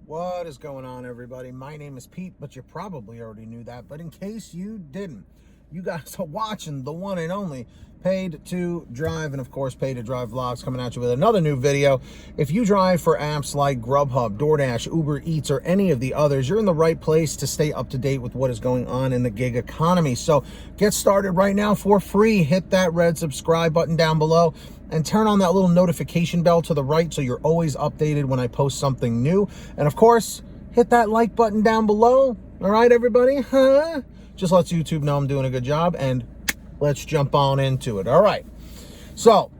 What is going on, everybody? My name is Pete, but you probably already knew that. But in case you didn't, you guys are watching the one and only Paid to Drive, and of course, Paid to Drive Vlogs coming at you with another new video. If you drive for apps like Grubhub, DoorDash, Uber Eats, or any of the others, you're in the right place to stay up to date with what is going on in the gig economy. So get started right now for free. Hit that red subscribe button down below and turn on that little notification bell to the right so you're always updated when I post something new. And of course, hit that like button down below. All right, everybody? Just lets YouTube know I'm doing a good job, and let's jump on into it. All right. So,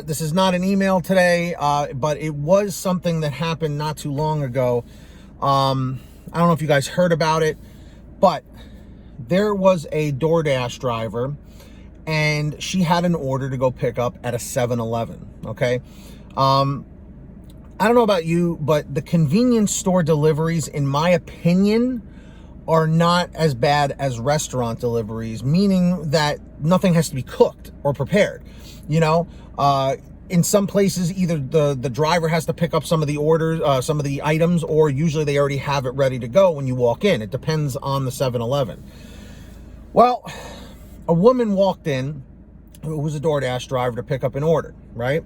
this is not an email today, but it was something that happened not too long ago. I don't know if you guys heard about it, but there was a DoorDash driver, and she had an order to go pick up at a 7-Eleven, okay? I don't know about you, but the convenience store deliveries, in my opinion, are not as bad as restaurant deliveries, meaning that nothing has to be cooked or prepared. You know, in some places, either the driver has to pick up some of the orders, some of the items, or usually they already have it ready to go when you walk in. It depends on the 7-Eleven. Well, a woman walked in who was a DoorDash driver to pick up an order, right?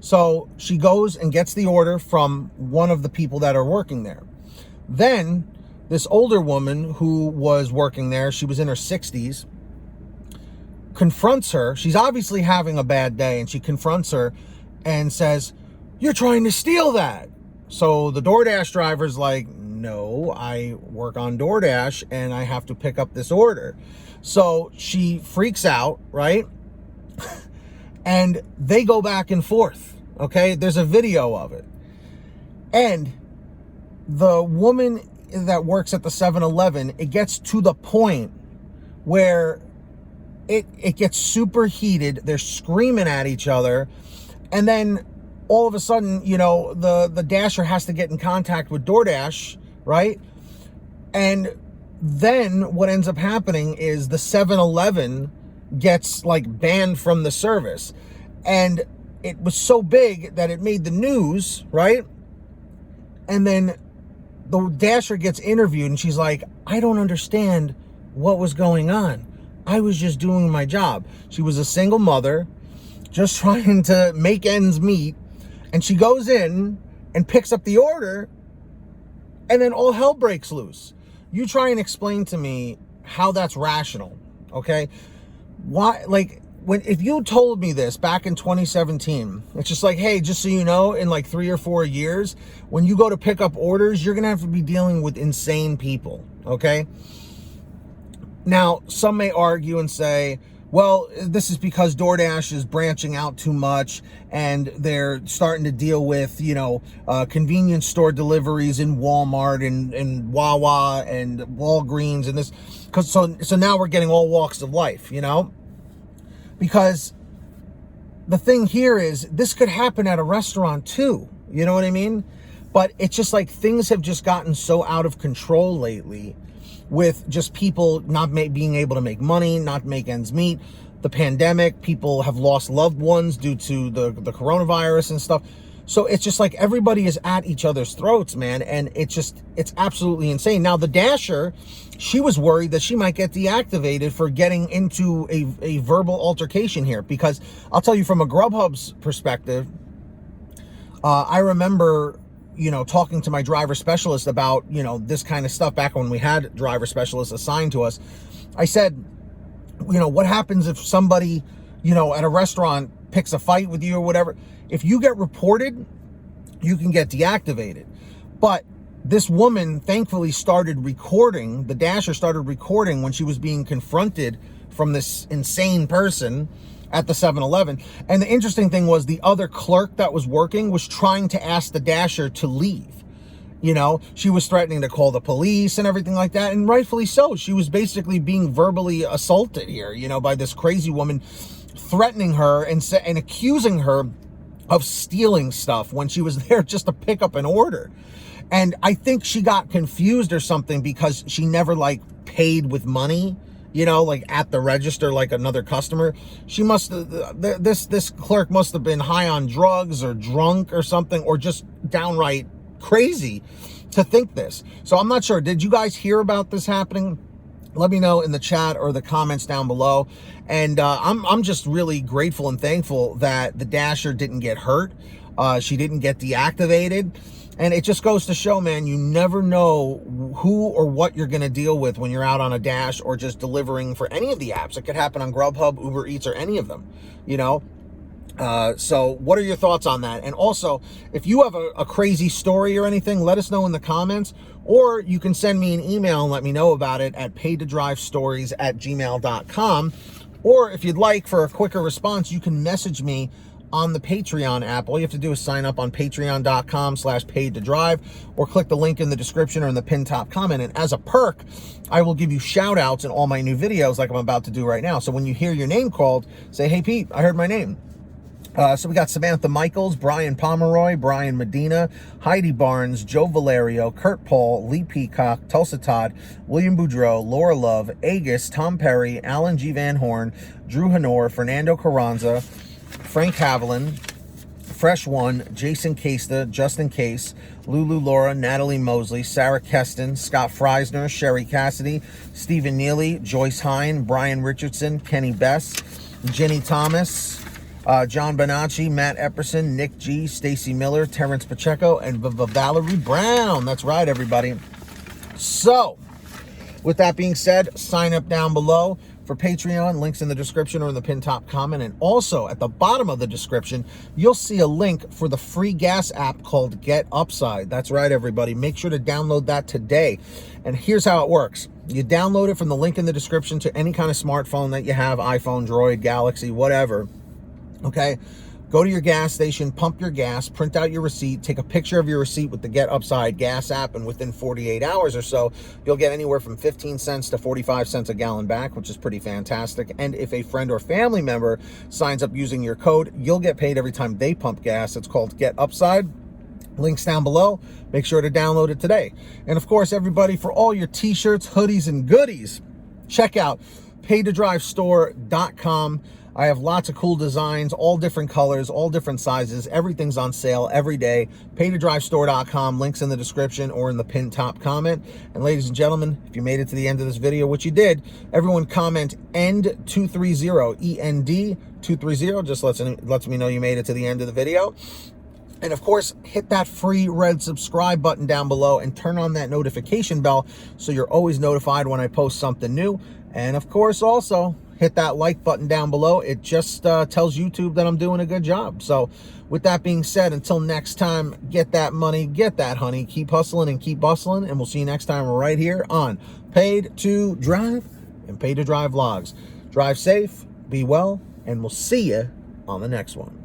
So she goes and gets the order from one of the people that are working there. Then this older woman who was working there, she was in her 60s, confronts her. She's obviously having a bad day, and she confronts her and says, "You're trying to steal that." So the DoorDash driver's like, "No, I work on DoorDash and I have to pick up this order." So she freaks out, right? And they go back and forth, okay? There's a video of it. And the woman that works at the 7-Eleven, it gets to the point where it gets super heated. They're screaming at each other. And then all of a sudden, you know, the Dasher has to get in contact with DoorDash, right? And then what ends up happening is the 7-Eleven gets like banned from the service. And it was so big that it made the news, right? And then the Dasher gets interviewed, and she's like, "I don't understand what was going on. I was just doing my job." She was a single mother, just trying to make ends meet. And she goes in and picks up the order, and then all hell breaks loose. You try and explain to me how that's rational, okay? Why, like, if you told me this back in 2017, it's just like, hey, just so you know, in like 3 or 4 years, when you go to pick up orders, you're going to have to be dealing with insane people, okay? Now, some may argue and say, well, this is because DoorDash is branching out too much and they're starting to deal with, you know, convenience store deliveries in Walmart and Wawa and Walgreens and this. So now we're getting all walks of life, you know? Because the thing here is this could happen at a restaurant too. You know what I mean? But it's just like things have just gotten so out of control lately, with just people not being able to make money, not make ends meet. The pandemic, people have lost loved ones due to the coronavirus and stuff. So it's just like everybody is at each other's throats, man. And it's absolutely insane. Now, the Dasher, she was worried that she might get deactivated for getting into a verbal altercation here. Because I'll tell you, from a Grubhub's perspective, I remember, you know, talking to my driver specialist about, you know, this kind of stuff back when we had driver specialists assigned to us. I said, you know, what happens if somebody, you know, at a restaurant picks a fight with you or whatever? If you get reported, you can get deactivated. But this woman thankfully started recording, the Dasher started recording when she was being confronted from this insane person at the 7-Eleven. And the interesting thing was the other clerk that was working was trying to ask the Dasher to leave. You know, she was threatening to call the police and everything like that. And rightfully so. She was basically being verbally assaulted here, you know, by this crazy woman, threatening her and accusing her of stealing stuff when she was there just to pick up an order. And I think she got confused or something because she never like paid with money, you know, like at the register, like another customer. She must have, this clerk must have been high on drugs or drunk or something, or just downright crazy to think this. So I'm not sure. Did you guys hear about this happening? Let me know in the chat or the comments down below. And I'm just really grateful and thankful that the Dasher didn't get hurt. She didn't get deactivated. And it just goes to show, man, you never know who or what you're going to deal with when you're out on a dash or just delivering for any of the apps. It could happen on Grubhub, Uber Eats, or any of them, you know? So what are your thoughts on that? And also, if you have a crazy story or anything, let us know in the comments, or you can send me an email and let me know about it at paidtodrivestories@gmail.com. Or if you'd like, for a quicker response, you can message me on the Patreon app. All you have to do is sign up on patreon.com/paidtodrive, or click the link in the description or in the pinned top comment. And as a perk, I will give you shout outs in all my new videos like I'm about to do right now. So when you hear your name called, say, hey Pete, I heard my name. So we got Samantha Mikles, Brian Pomeroy, Brian Medina, Heidi Barnes, Joe Valerio, Kurt Paul, Lee Peacock, Tulsa Todd, William Boudreau, Laura Love, Agus, Tom Perry, Alan G. Van Horn, Drew Hanor, Fernando Carranza, Frank Haviland, Fresh One, Jason Casta, Justin Case, Lulu Laura, Natalie Mosley, Sarah Keston, Scott Freisner, Sherry Cassidy, Stephen Neely, Joyce Hine, Brian Richardson, Kenny Bess, Jenny Thomas, John Bonacci, Matt Epperson, Nick G, Stacy Miller, Terrence Pacheco, and Valerie Brown. That's right, everybody. So, with that being said, sign up down below for Patreon. Links in the description or in the pinned top comment. And also, at the bottom of the description, you'll see a link for the free gas app called Get Upside. That's right, everybody. Make sure to download that today. And here's how it works. You download it from the link in the description to any kind of smartphone that you have, iPhone, Droid, Galaxy, whatever. Okay, go to your gas station, pump your gas, print out your receipt, take a picture of your receipt with the Get Upside gas app, and within 48 hours or so, you'll get anywhere from 15 cents to 45 cents a gallon back, which is pretty fantastic. And if a friend or family member signs up using your code, you'll get paid every time they pump gas. It's called Get Upside. Links down below. Make sure to download it today. And of course, everybody, for all your t-shirts, hoodies, and goodies, check out paidtodrivestore.com. I have lots of cool designs, all different colors, all different sizes. Everything's on sale every day. paidtodrivestore.com. Links in the description or in the pinned top comment. And ladies and gentlemen, if you made it to the end of this video, which you did, everyone comment END230, END230. Just lets me know you made it to the end of the video. And of course, hit that free red subscribe button down below and turn on that notification bell so you're always notified when I post something new. And of course, also hit that like button down below. It just tells YouTube that I'm doing a good job. So with that being said, until next time, get that money, get that honey, keep hustling and keep bustling. And we'll see you next time right here on Paid to Drive and Paid to Drive Vlogs. Drive safe, be well, and we'll see you on the next one.